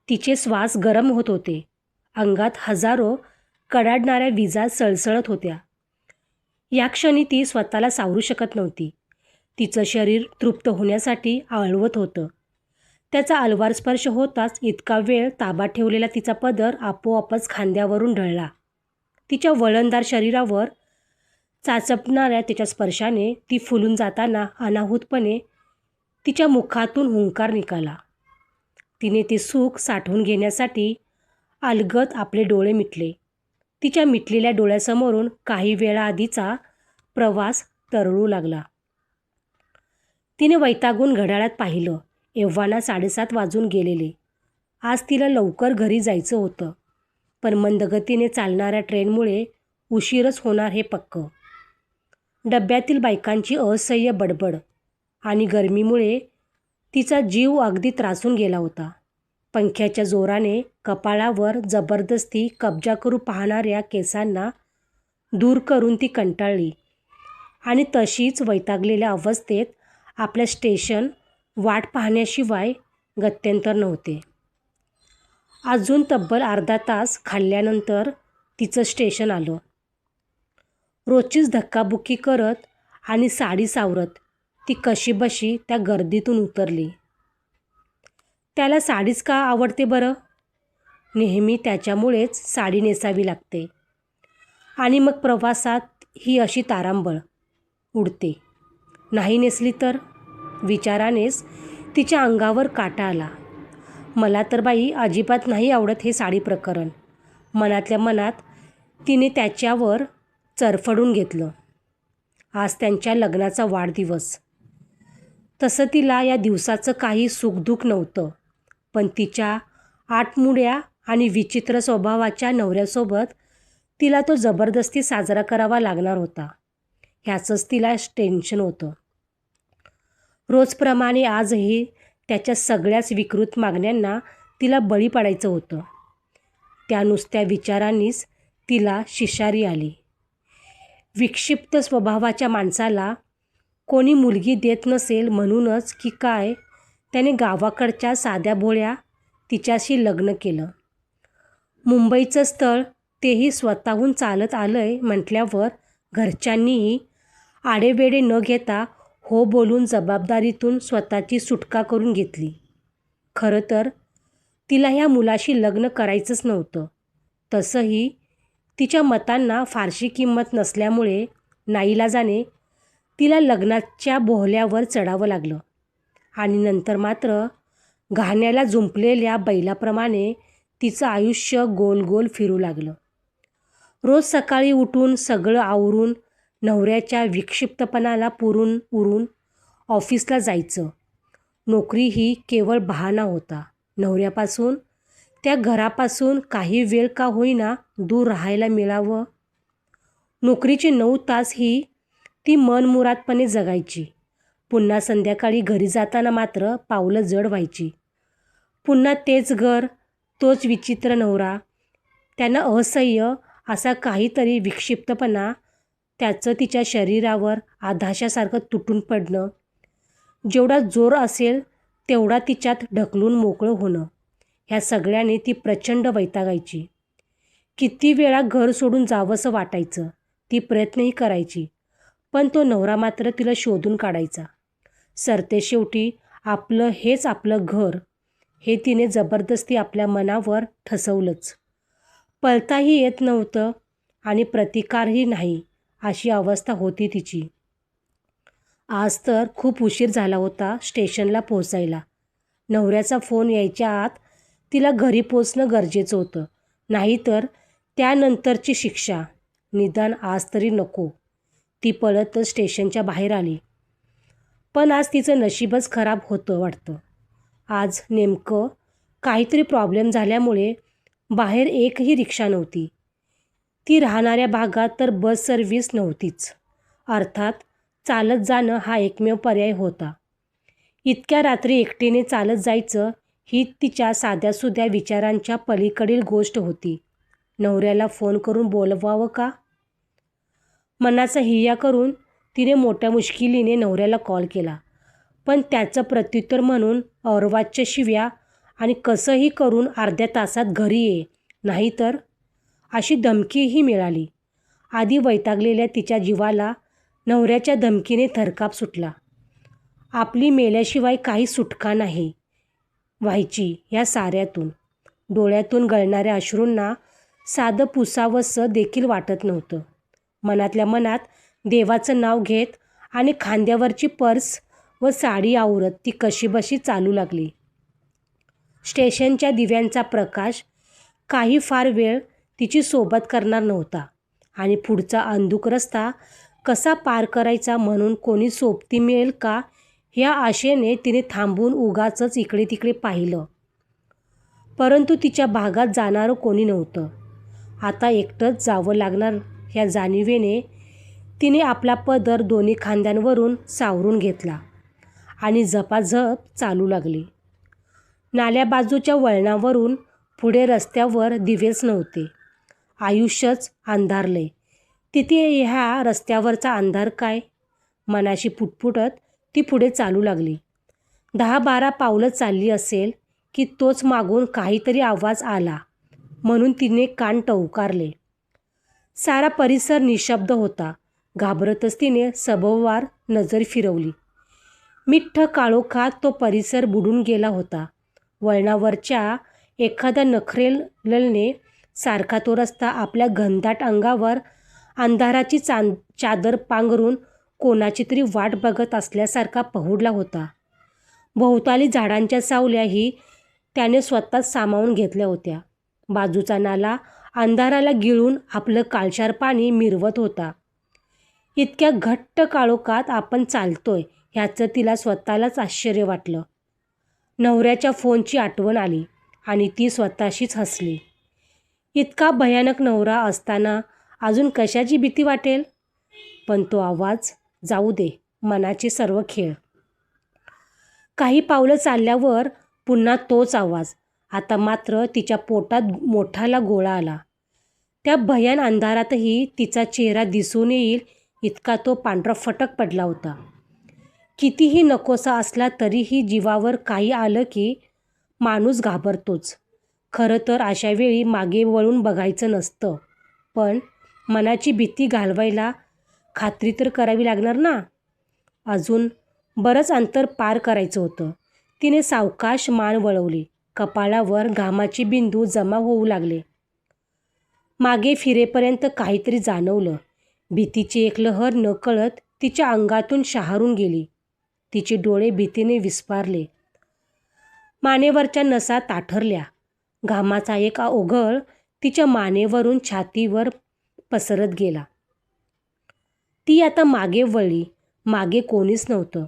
तिचे श्वास गरम होत होते. अंगात हजारो कडाडणाऱ्या विजा सळसळत होत्या. या क्षणी ती स्वतःला सावरू शकत नव्हती. तिचं शरीर तृप्त होण्यासाठी आळवत होतं. त्याचा अलवार स्पर्श होताच इतका वेळ ताब्यात ठेवलेला तिचा पदर आपोआपच खांद्यावरून ढळला. तिच्या वळणदार शरीरावर चाचपणाऱ्या त्याच्या स्पर्शाने ती फुलून जाताना अनाहूतपणे तिच्या मुखातून हुंकार निघाला. तिने ते सुख साठवून घेण्यासाठी अलगद आपले डोळे मिटले. तिच्या मिटलेल्या डोळ्यासमोरून काही वेळाआधीचा प्रवास तरळू लागला. तिने वैतागून घड्याळात पाहिलं. एव्हाना 7:30 वाजून गेलेले. आज तिला लवकर घरी जायचं होतं, पण मंदगतीने चालणाऱ्या ट्रेनमुळे उशीरच होणार हे पक्क. डब्यातील बायकांची असह्य बडबड आणि गरमीमुळे तिचा जीव अगदी त्रासून गेला होता. पंख्याच्या जोराने कपाळावर जबरदस्ती कब्जा करू पाहणाऱ्या केसांना दूर करून ती कंटाळली आणि तशीच वैतागलेल्या अवस्थेत आपल्या स्टेशन वाट पाहण्याशिवाय गत्यंतर नव्हते. अजून तब्बल अर्धा तास खाल्ल्यानंतर तिचं स्टेशन आलं. रोजचीच धक्काबुक्की करत आणि साडी सावरत ती कशीबशी त्या गर्दीतून उतरली. त्याला साडीच का आवडते बरं? नेहमी त्याच्यामुळेच साडी नेसावी लागते आणि मग प्रवासात ही अशी तारांबळ उडते. नाही नेसली तर? विचारानेच तिच्या अंगावर काटा आला. मला तर बाई अजिबात नाही आवडत हे साडी प्रकरण. मनातल्या मनात तिने त्याच्यावर चरफडून घेतलं. आज त्यांच्या लग्नाचा वाढदिवस. तसं तिला या दिवसाचं काही सुखदुःख नव्हतं, पण तिच्या आटमुड्या आणि विचित्र स्वभावाच्या नवऱ्यासोबत तिला तो जबरदस्ती साजरा करावा लागणार होता. ह्याचंच तिला टेन्शन होतं. रोजप्रमाणे आजही त्याच्या सगळ्याच विकृत मागण्यांना तिला बळी पडायचं होतं. त्या नुसत्या विचारांनीच तिला शिशारी आली. विक्षिप्त स्वभावाच्या माणसाला कोणी मुलगी देत नसेल म्हणूनच की काय त्याने गावाकडच्या साध्या भोळ्या तिच्याशी लग्न केलं. मुंबईचं स्थळ तेही स्वतःहून चालत आलंय म्हटल्यावर घरच्यांनीही आडेवेडे न घेता हो बोलून जबाबदारीतून स्वतःची सुटका करून घेतली. खरं तर तिला ह्या मुलाशी लग्न करायचंच नव्हतं. तसंही तिच्या मतांना फारशी किंमत नसल्यामुळे नाईलाजाने तिला लग्नाच्या बोहल्यावर चढावं लागलं आणि नंतर मात्र घाण्याला जुंपलेल्या बैलाप्रमाणे तिचं आयुष्य गोल गोल फिरू लागलं. रोज सकाळी उठून सगळं आवरून नवऱ्याच्या विक्षिप्तपणाला पुरून उरून ऑफिसला जायचं. नोकरी ही केवळ बहाणा होता. नवऱ्यापासून, त्या घरापासून काही वेळ का होईना दूर राहायला मिळावं. नोकरीचे 9 तास ही ती मनमुरादपणे जगायची. पुन्हा संध्याकाळी घरी जाताना मात्र पावलं जड व्हायची. पुन्हा तेच घर, तोच विचित्र नवरा, त्यानं असह्य असा काहीतरी विक्षिप्तपणा, त्याचं तिच्या शरीरावर आधाशासारखं तुटून पडणं, जेवढा जोर असेल तेवढा तिच्यात ढकलून मोकळं होणं, ह्या सगळ्याने ती प्रचंड वैतागायची. किती वेळा घर सोडून जावंसं वाटायचं. ती प्रयत्नही करायची, पण तो नवरा मात्र तिला शोधून काढायचा. सरतेशेवटी आपलं हेच आपलं घर हे तिने जबरदस्ती आपल्या मनावर ठसवलंच. पळताही येत नव्हतं आणि प्रतिकारही नाही अशी अवस्था होती तिची. आज तर खूप उशीर झाला होता स्टेशनला पोहोचायला. नवऱ्याचा फोन यायच्या आत तिला घरी पोचणं गरजेचं होतं, नाहीतर त्यानंतरची शिक्षा. निदान आज तरी नको. ती पळत स्टेशनच्या बाहेर आली. पण आज तिचं नशीबच खराब होतं वाटतं. आज नेमकं काहीतरी प्रॉब्लेम झाल्यामुळे बाहेर एकही रिक्षा नव्हती. ती राहणाऱ्या भागात तर बस सर्व्हिस नव्हतीच. अर्थात चालत जाणं हा एकमेव पर्याय होता. इतक्या रात्री एकटीने चालत जायचं ही तिच्या साध्यासुध्या विचारांच्या पलीकडील गोष्ट होती. नवऱ्याला फोन करून बोलवावं का? मनाचा हिय्या करून तिने मोठ्या मुश्किलीने नवऱ्याला कॉल केला, पण त्याचं प्रत्युत्तर म्हणून अर्वाच्य शिव्या आणि कसंही करून अर्ध्या तासात घरी ये, नाहीतर अशी धमकीही मिळाली. आधी वैतागलेल्या तिच्या जीवाला नवऱ्याच्या धमकीने थरकाप सुटला. आपली मेल्याशिवाय काही सुटका नाही व्हायची या साऱ्यातून. डोळ्यातून गळणाऱ्या अश्रूंना साधं पुसावंसं देखील वाटत नव्हतं. मनातल्या मनात देवाचं नाव घेत आणि खांद्यावरची पर्स व साडी आवरत ती कशीबशी चालू लागली. स्टेशनच्या दिव्यांचा प्रकाश काही फार वेळ तिची सोबत करणार नव्हता आणि पुढचा अंधुक रस्ता कसा पार करायचा म्हणून कोणी सोबती मिळेल का ह्या आशेने तिने थांबून उगाचच इकडे तिकडे पाहिलं. परंतु तिच्या भागात जाणारं कोणी नव्हतं. आता एकटंच जावं लागणार ह्या जाणिवेने तिने आपला पदर दोन्ही खांद्यांवरून सावरून घेतला आणि झपाझप चालू लागली. नाल्या बाजूच्या वळणावरून पुढे रस्त्यावर दिवेच नव्हते. आयुष्यच अंधारले. तिथे ह्या रस्त्यावरचा अंधार काय? मनाशी पुटपुटत ती पुढे चालू लागली. 10-12 पावलं चालली असेल की तोच मागून काहीतरी आवाज आला म्हणून तिने कान टवकारले. सारा परिसर निशब्द होता. घाबरतच तिने सभोवार नजर फिरवली. मिठ्ठ काळोखात तो परिसर बुडून गेला होता. वळणावरच्या एखाद्या नखरेलने सारखा तो रस्ता आपल्या घनदाट अंगावर अंधाराची चादर पांघरून कोणाची तरी वाट बघत असल्यासारखा पहुडला होता. भोवताली झाडांच्या सावल्याही त्याने स्वतःच सामावून घेतल्या होत्या. बाजूचा नाला अंधाराला गिळून आपलं काळशार पाणी मिरवत होता. इतक्या घट्ट काळोखात आपण चालतोय ह्याचं तिला स्वतःलाच आश्चर्य वाटलं. नवऱ्याच्या फोनची आठवण आली आणि ती स्वतःशीच हसली. इतका भयानक नवरा असताना अजून कशाची भीती वाटेल? पण तो आवाज जाऊ दे, मनाचे सर्व खेळ. काही पावलं चालल्यावर पुन्हा तोच आवाज. आता मात्र तिच्या पोटात मोठाला गोळा आला. त्या भयान अंधारातही तिचा चेहरा दिसून येईल इतका तो पांढरा फटक पडला होता. कितीही नकोसा असला तरीही जीवावर काही आलं की माणूस घाबरतोच. खरं तर अशा वेळी मागे वळून बघायचं नसतं, पण मनाची भीती घालवायला खात्री तर करावी लागणार ना. अजून बरंच अंतर पार करायचं होतं. तिने सावकाश मान वळवली. कपाळावर घामाचे बिंदू जमा होऊ लागले. मागे फिरेपर्यंत काहीतरी जाणवलं. भीतीची एक लहर नकळत तिच्या अंगातून शहारून गेली. तिचे डोळे भीतीने विस्फारले. मानेवरच्या नसा ताठरल्या. घामाचा एक ओघळ तिच्या मानेवरून छातीवर पसरत गेला. ती आता मागे वळली. मागे कोणीच नव्हतं,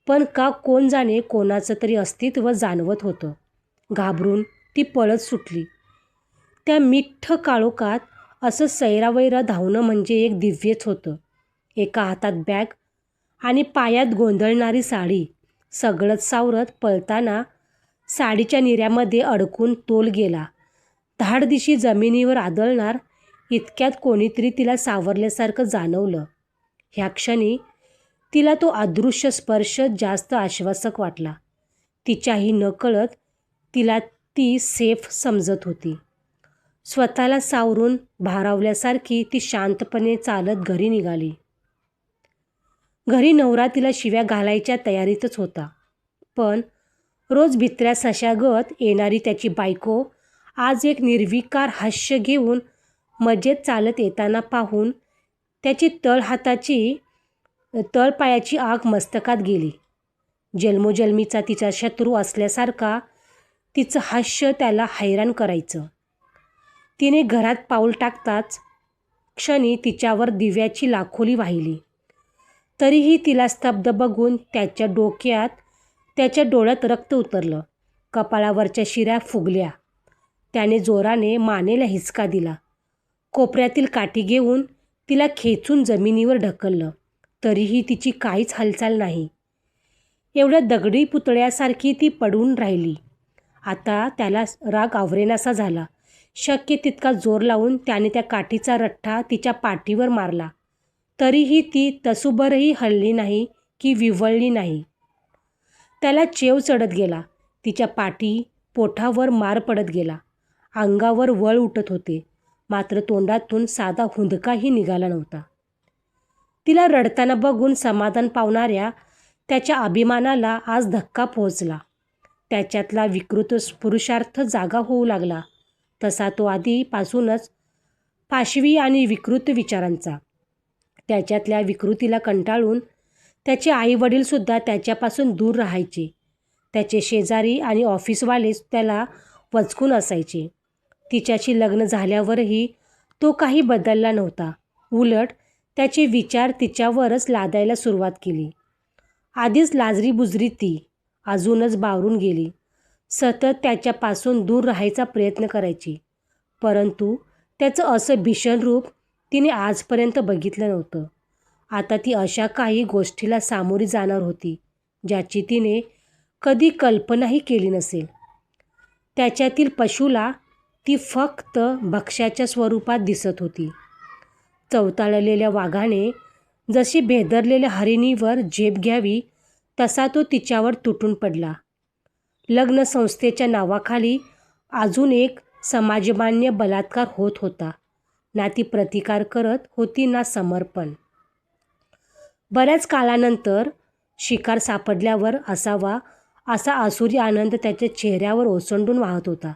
पण का कोण जाणे कोणाचं तरी अस्तित्व जाणवत होतं. घाबरून ती पळत सुटली. त्या मिठ्ठ काळोखात असं सैरावैरा धावणं म्हणजे एक दिव्यच होतं. एका हातात बॅग आणि पायात गोंधळणारी साडी. सगळंच सावरत पळताना साडीच्या निऱ्यामध्ये अडकून तोल गेला. धाडदिशी जमिनीवर आदळणार इतक्यात कोणीतरी तिला सावरल्यासारखं जाणवलं. ह्या क्षणी तिला तो अदृश्य स्पर्श जास्त आश्वासक वाटला. तिच्याही नकळत तिला ती सेफ समजत होती. स्वतःला सावरून भारावल्यासारखी ती शांतपणे चालत घरी निघाली. घरी नवरा तिला शिव्या घालायच्या तयारीतच होता, पण रोज भित्र्या सशागत येणारी त्याची बायको आज एक निर्विकार हास्य घेऊन मजेत चालत येताना पाहून त्याची तळपायाची आग मस्तकात गेली. जन्मोजन्मीचा तिचा शत्रू असल्यासारखा तिचं हास्य त्याला हैराण करायचं. तिने घरात पाऊल टाकताच क्षणी तिच्यावर दिव्याची लाखोली वाहिली. तरीही तिला स्तब्ध बघून त्याच्या डोक्यात, त्याच्या डोळ्यात रक्त उतरलं. कपाळावरच्या शिऱ्या फुगल्या. त्याने जोराने मानेला हिसका दिला. कोपऱ्यातील काठी घेऊन तिला खेचून जमिनीवर ढकललं. तरीही तिची काहीच हालचाल नाही. एवढ्या दगडी पुतळ्यासारखी ती पडून राहिली. आता त्याला राग आवरेनासा झाला. शक्य तितका जोर लावून त्याने त्या काठीचा रठ्ठा तिच्या पाठीवर मारला. तरीही ती तसूभरही हलली नाही की विव्हळली नाही. त्याला चेव चढत गेला. तिच्या पाठी पोटावर मार पडत गेला. अंगावर वळ उठत होते, मात्र तोंडातून साधा हुंदकाही निघाला नव्हता. तिला रडताना बघून समाधान पावणाऱ्या त्याच्या अभिमानाला आज धक्का पोहोचला. त्याच्यातला विकृत पुरुषार्थ जागा होऊ लागला. तसा तो आधीपासूनच पाशवी आणि विकृत विचारांचा. त्याच्यातल्या विकृतीला कंटाळून त्याचे आईवडीलसुद्धा त्याच्यापासून दूर राहायचे. त्याचे शेजारी आणि ऑफिसवालेच त्याला वचकून असायचे. तिच्याशी लग्न झाल्यावरही तो काही बदलला नव्हता. उलट त्याचे विचार तिच्यावरच लादायला सुरुवात केली. आधीच लाजरी-बुजरी ती अजूनच बावरून गेली. सतत त्याच्यापासून दूर राहायचा प्रयत्न करायची. परंतु त्याचं असं भीषण रूप तिने आजपर्यंत बघितलं नव्हतं. आता ती अशा काही गोष्टीला सामोरी जाणार होती ज्याची तिने कधी कल्पनाही केली नसेल. त्याच्यातील पशूला ती फक्त भक्ष्याच्या स्वरूपात दिसत होती. चवताळलेल्या वाघाने जशी भेदरलेल्या हरिणीवर झेप घ्यावी तसा तो तिच्यावर तुटून पडला. लग्नसंस्थेच्या नावाखाली अजून एक समाजमान्य बलात्कार होत होता. ना ती प्रतिकार करत होती ना समर्पण. बऱ्याच काळानंतर शिकार सापडल्यावर असावा असा आसुरी आनंद त्याच्या चेहऱ्यावर ओसंडून वाहत होता.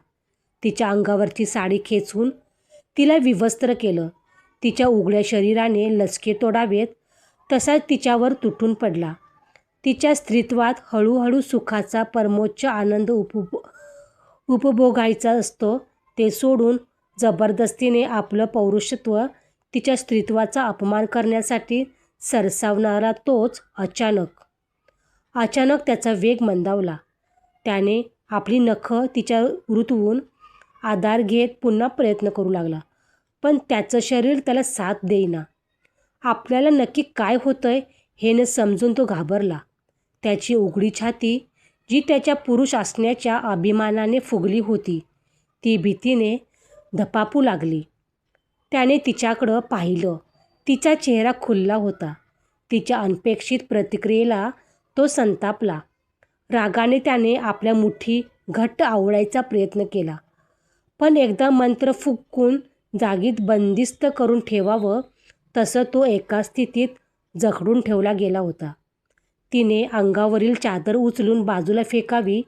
तिच्या अंगावरची साडी खेचून तिला विवस्त्र केलं. तिच्या उघड्या शरीराने लचके तोडावेत तसाच तिच्यावर तुटून पडला. तिच्या स्त्रीत्वात हळूहळू सुखाचा परमोच्च आनंद उपभोगायचा असतो ते सोडून जबरदस्तीने आपलं पौरुषत्व तिच्या स्त्रीत्वाचा अपमान करण्यासाठी सरसावणारा तोच अचानक त्याचा वेग मंदावला. त्याने आपली नखं तिच्या रुतवून आधार घेत पुन्हा प्रयत्न करू लागला. पण त्याचं शरीर त्याला साथ देईना. आपल्याला नक्की काय होतंय हे न समजून तो घाबरला. त्याची उघडी छाती जी त्याच्या पुरुष असण्याच्या अभिमानाने फुगली होती ती भीतीने धपापू लागली. त्याने तिच्याकडं पाहिलं. तिचा चेहरा खुलला होता. तिच्या अनपेक्षित प्रतिक्रियेला तो संतापला. रागाने त्याने आपल्या मुठी घट्ट आवळायचा प्रयत्न केला. पण एकदा मंत्र फुंकून जागीत बंदिस्त करून ठेवावं तसं तो एका स्थितीत जखडून ठेवला गेला होता. तिने अंगावरील चादर उचलून बाजूला फेकावी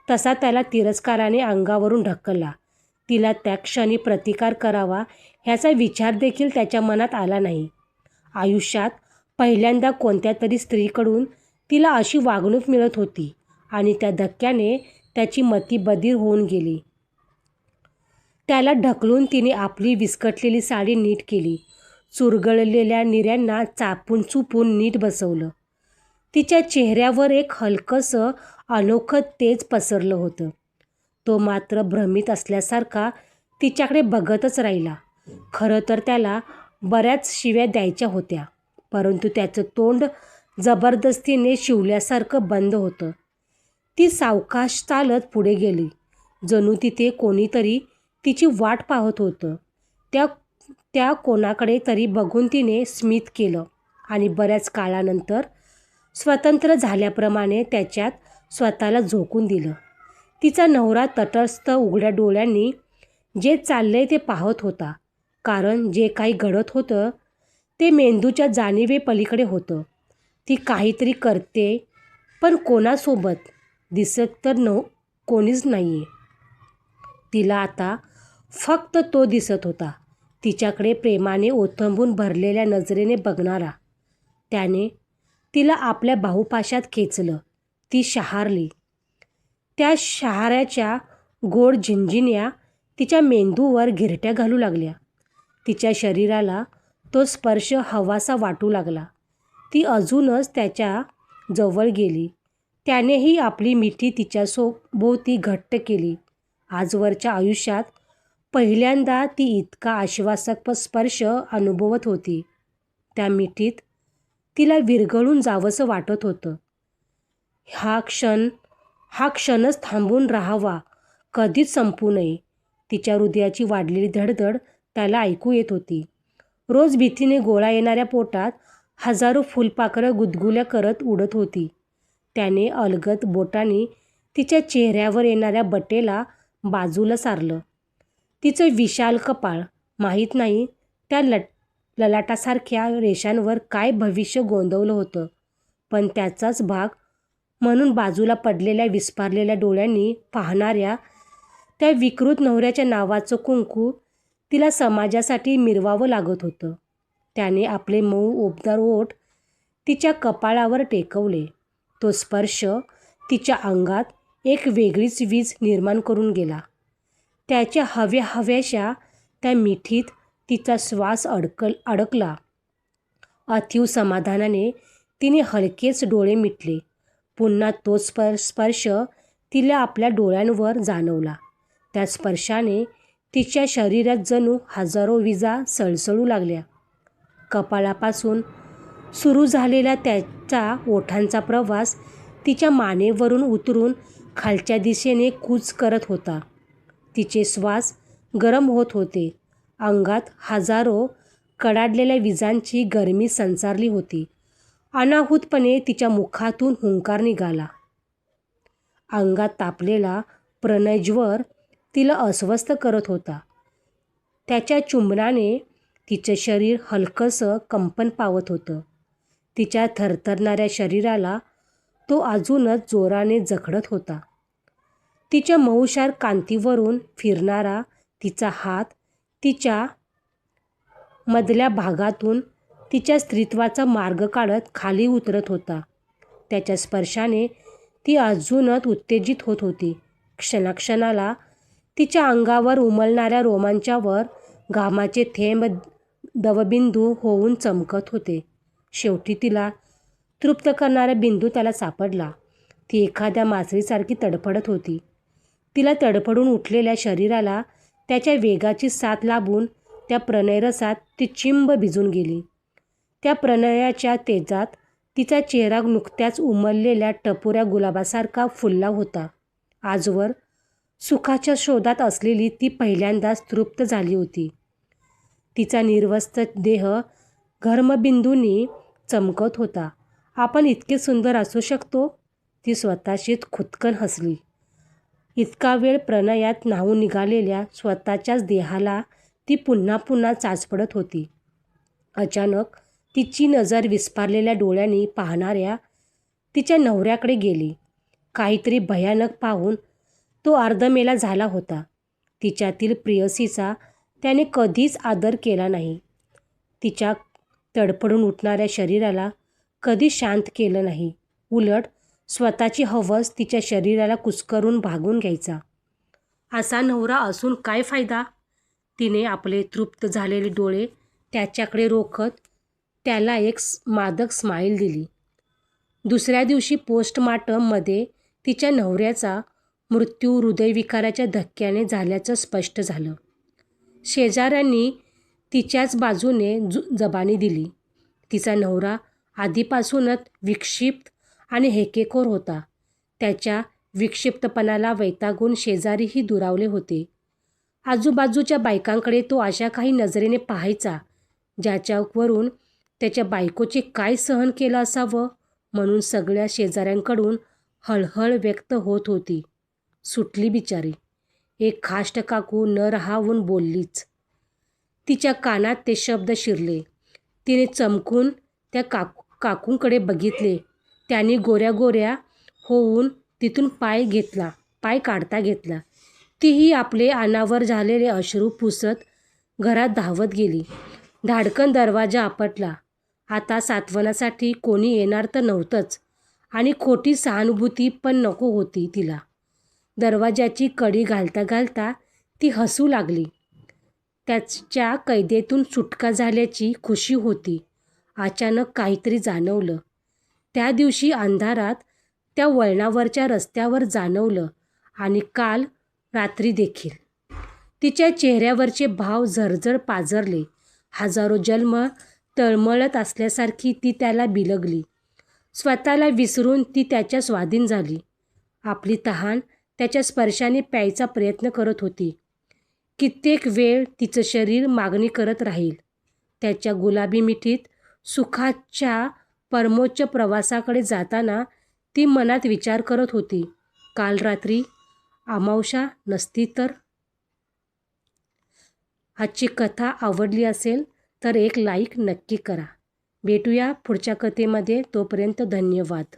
तसा त्याला तिरस्काराने अंगावरून ढकलला. तिला त्या क्षणी प्रतिकार करावा ह्याचा विचार देखील त्याच्या मनात आला नाही. आयुष्यात पहिल्यांदा कोणत्या तरी स्त्रीकडून तिला अशी वागणूक मिळत होती आणि त्या धक्क्याने त्याची मती बधीर होऊन गेली. त्याला ढकलून तिने आपली विस्कटलेली साडी नीट केली. चुरगळलेल्या निऱ्यांना चापून चुपून नीट बसवलं. तिच्या चेहऱ्यावर एक हलकंसं अनोखं तेज पसरलं होतं. तो मात्र भ्रमित असल्यासारखा तिच्याकडे बघतच राहिला. खरं तर त्याला बऱ्याच शिव्या द्यायच्या होत्या, परंतु त्याचं तोंड जबरदस्तीने शिवल्यासारखं बंद होतं. ती सावकाश चालत पुढे गेली. जणू तिथे कोणीतरी तिची वाट पाहत होतं. त्या कोणाकडे तरी बघून तिने स्मित केलं आणि बऱ्याच काळानंतर स्वतंत्र झाल्याप्रमाणे त्याच्यात स्वतःला झोकून दिलं. तिचा नवरा तटस्थ उघड्या डोळ्यांनी जे चाललंय ते पाहत होता, कारण जे काही घडत होतं ते मेंदूच्या जाणिवेपलीकडे होतं. ती काहीतरी करते, पण कोणासोबत दिसत तर कोणीच नाही आहे. तिला आता फक्त तो दिसत होता, तिच्याकडे प्रेमाने ओथंबून भरलेल्या नजरेने बघणारा. त्याने तिला आपल्या बाहुपाशात खेचलं. ती शहारली. त्या शहाऱ्याच्या गोड झिंझिन्या तिच्या मेंदूवर घिरट्या घालू लागल्या. तिच्या शरीराला तो स्पर्श हवासा वाटू लागला. ती अजूनच त्याच्या जवळ गेली. त्यानेही आपली मिठी तिच्याभोवती घट्ट केली. आजवरच्या आयुष्यात पहिल्यांदा ती इतका आश्वासक स्पर्श अनुभवत होती. त्या मिठीत तिला विरघळून जावंसं वाटत होतं. हा क्षणच थांबून राहावा, कधीच संपू नये. तिच्या हृदयाची वाढलेली धडधड त्याला ऐकू येत होती. रोज भीतीने गोळा येणाऱ्या पोटात हजारो फुलपाखरं गुदगुल्या करत उडत होती. त्याने अलगद बोटांनी तिच्या चेहऱ्यावर येणाऱ्या बटेला बाजूला सारलं. तिचं विशाल कपाळ, माहीत नाही त्या ललाटासारख्या रेषांवर काय भविष्य गोंदवलं होतं, पण त्याचाच भाग म्हणून बाजूला पडलेल्या विस्फारलेल्या डोळ्यांनी पाहणाऱ्या त्या विकृत नवऱ्याच्या नावाचं कुंकू तिला समाजासाठी मिरवावं लागत होतं. त्याने आपले मऊ उबदार ओठ तिच्या कपाळावर टेकवले. तो स्पर्श तिच्या अंगात एक वेगळीच वीज निर्माण करून गेला. त्याच्या हव्याशा त्या मिठीत तिचा श्वास अडकला. अथीव समाधानाने तिने हलकेच डोळे मिटले. पुन्हा तो स्पर्श तिला आपल्या डोळ्यांवर जाणवला. त्या स्पर्शाने तिच्या शरीरात जणू हजारो विजा सळसळू लागल्या. कपाळापासून सुरू झालेला त्याचा ओठांचा प्रवास तिच्या मानेवरून उतरून खालच्या दिशेने कूच करत होता. तिचे श्वास गरम होत होते. अंगात हजारो कडाडलेल्या विजांची गरमी संचारली होती. अनाहूतपणे तिच्या मुखातून हुंकार निघाला. अंगात तापलेला प्रणयज्वर तिला अस्वस्थ करत होता. त्याच्या चुंबनाने तिचं शरीर हलकंसं कंपन पावत होतं. तिच्या थरथरणाऱ्या शरीराला तो अजूनच जोराने जखडत होता. तिच्या मऊशार कांतीवरून फिरणारा तिचा हात तिच्या मधल्या भागातून तिच्या स्त्रीत्वाचा मार्ग काढत खाली उतरत होता. त्याच्या स्पर्शाने ती अजूनच उत्तेजित होत होती. क्षणाक्षणाला तिच्या अंगावर उमलणाऱ्या रोमांचावर घामाचे थेंब दवबिंदू होऊन चमकत होते. शेवटी तिला तृप्त करणारा बिंदू त्याला सापडला. ती एखाद्या मासळीसारखी तडफडत होती. तिला तडफडून उठलेल्या शरीराला त्याच्या वेगाची साथ लाभून त्या प्रणयरसात ती चिंब भिजून गेली. त्या प्रणयाच्या तेजात तिचा चेहरा नुकत्याच उमललेल्या टपोऱ्या गुलाबासारखा फुलला होता. आजवर सुखाच्या शोधात असलेली ती पहिल्यांदाच तृप्त झाली होती. तिचा निर्वस्त्र देह घर्मबिंदूंनी चमकत होता. आपण इतके सुंदर असू शकतो? ती स्वतःशीच खुदकन हसली. इतका वेळ प्रणयात न्हावून निघालेल्या स्वतःच्याच देहाला ती पुन्हा पुन्हा चाचपडत होती. अचानक तिची नजर विस्फारलेल्या डोळ्यांनी पाहणाऱ्या तिच्या नवऱ्याकडे गेली. काहीतरी भयानक पाहून तो अर्धमेला झाला होता. तिच्यातील प्रेयसीचा त्याने कधीच आदर केला नाही. तिच्या तडफडून उठणाऱ्या शरीराला कधी शांत केलं नाही. उलट स्वतःची हवस तिच्या शरीराला कुस्करून भागून घ्यायचा. असा नवरा असून काय फायदा? तिने आपले तृप्त झालेले डोळे त्याच्याकडे रोखत त्याला एक मादक स्माईल दिली. दुसऱ्या दिवशी पोस्टमार्टममध्ये तिच्या नवऱ्याचा मृत्यू हृदयविकाराच्या धक्क्याने झाल्याचं स्पष्ट झालं. शेजाऱ्यांनी तिच्याच बाजूने जबानी दिली. तिचा नवरा आधीपासूनच विक्षिप्त आणि हेकेखोर होता. त्याच्या विक्षिप्तपणाला वैतागून शेजारीही दुरावले होते. आजूबाजूच्या बायकांकडे तो अशा काही नजरेने पाहायचा ज्याच्यावरून त्याच्या बायकोचे काय सहन केलं असावं म्हणून सगळ्या शेजाऱ्यांकडून हळहळ व्यक्त होत होती. सुटली बिचारी. एक खाष्ट काकू न राहावून बोललीच. तिच्या कानात ते शब्द शिरले. तिने चमकून त्या काकूंकडे बघितले. त्यांनी गोऱ्या गोऱ्या होऊन तिथून पाय काढता घेतला. तीही आपले अनावर झालेले अश्रू पुसत घरात धावत गेली. धाडकन दरवाजा आपटला. आता सात्वनासाठी कोणी येणार तर नव्हतंच आणि खोटी सहानुभूती पण नको होती तिला. दरवाजाची कडी घालता घालता ती हसू लागली. त्याच्या कैदेतून सुटका झाल्याची खुशी होती. अचानक काहीतरी जाणवलं. त्या दिवशी अंधारात त्या वळणावरच्या रस्त्यावर जाणवलं आणि काल रात्री देखील. तिच्या चेहऱ्यावरचे भाव झरझर पाझरले. हजारो जन्म तळमळत असल्यासारखी ती त्याला बिलगली. स्वतःला विसरून ती त्याच्या स्वाधीन झाली. आपली तहान त्याच्या स्पर्शाने प्यायचा प्रयत्न करत होती. कित्येक वेळ तिचं शरीर मागणी करत राहील. त्याच्या गुलाबी मिठीत सुखाच्या परमोच्च प्रवासाकडे जाताना ती मनात विचार करत होती. काल रात्री अमावस्या नसती तर. आजची कथा आवडली असेल तर एक लाईक नक्की करा. भेटूया पुढच्या कथेमध्ये. तोपर्यंत धन्यवाद.